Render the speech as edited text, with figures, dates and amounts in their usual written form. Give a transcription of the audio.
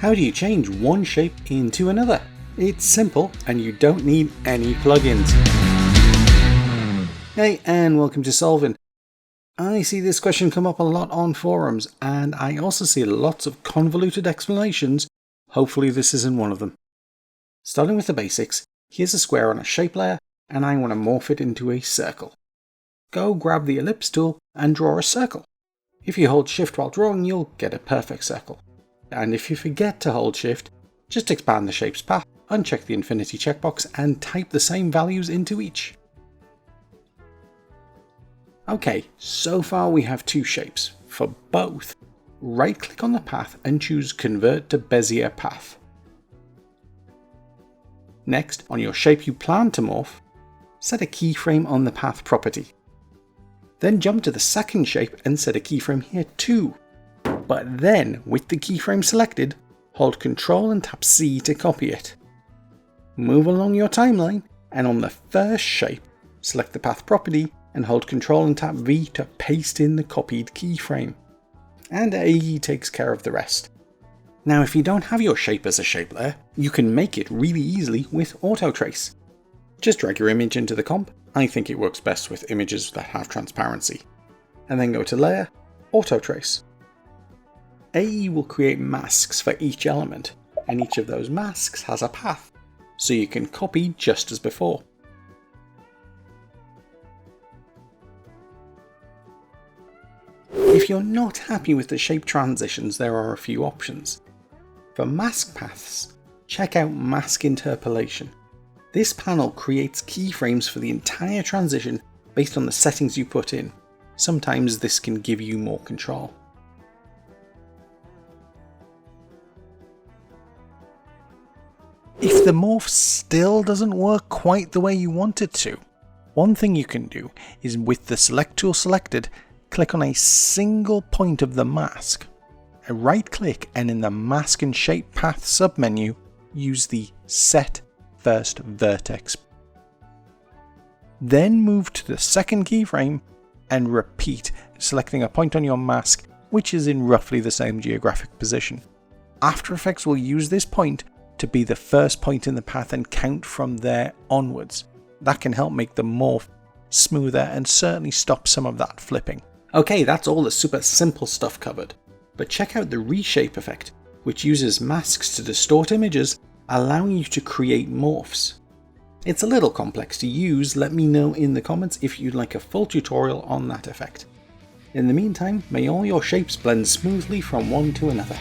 How do you change one shape into another? It's simple and you don't need any plugins. Hey, and welcome to Solving. I see this question come up a lot on forums, and I also see lots of convoluted explanations. Hopefully this isn't one of them. Starting with the basics, here's a square on a shape layer, and I want to morph it into a circle. Go grab the ellipse tool and draw a circle. If you hold shift while drawing, you'll get a perfect circle. And if you forget to hold shift, just expand the shape's path, uncheck the infinity checkbox, and type the same values into each. Okay, so far we have two shapes. For both, right-click on the path and choose Convert to Bezier Path. Next, on your shape you plan to morph, set a keyframe on the path property. Then jump to the second shape and set a keyframe here too. But then, with the keyframe selected, hold Ctrl and tap C to copy it. Move along your timeline, and on the first shape, select the path property and hold Ctrl and tap V to paste in the copied keyframe. And AE takes care of the rest. Now if you don't have your shape as a shape layer, you can make it really easily with Auto Trace. Just drag your image into the comp. I think it works best with images that have transparency. And then go to Layer, Auto Trace. AE will create masks for each element, and each of those masks has a path, so you can copy just as before. If you're not happy with the shape transitions, there are a few options. For mask paths, check out Mask Interpolation. This panel creates keyframes for the entire transition based on the settings you put in. Sometimes this can give you more control. If the morph still doesn't work quite the way you want it to, one thing you can do is, with the Select tool selected, click on a single point of the mask. Right click, and in the Mask and Shape Path submenu, use the Set First Vertex. Then move to the second keyframe and repeat, selecting a point on your mask which is in roughly the same geographic position. After Effects will use this point to be the first point in the path and count from there onwards. That can help make the morph smoother and certainly stop some of that flipping. Okay, that's all the super simple stuff covered. But check out the reshape effect, which uses masks to distort images, allowing you to create morphs. It's a little complex to use. Let me know in the comments if you'd like a full tutorial on that effect. In the meantime, may all your shapes blend smoothly from one to another.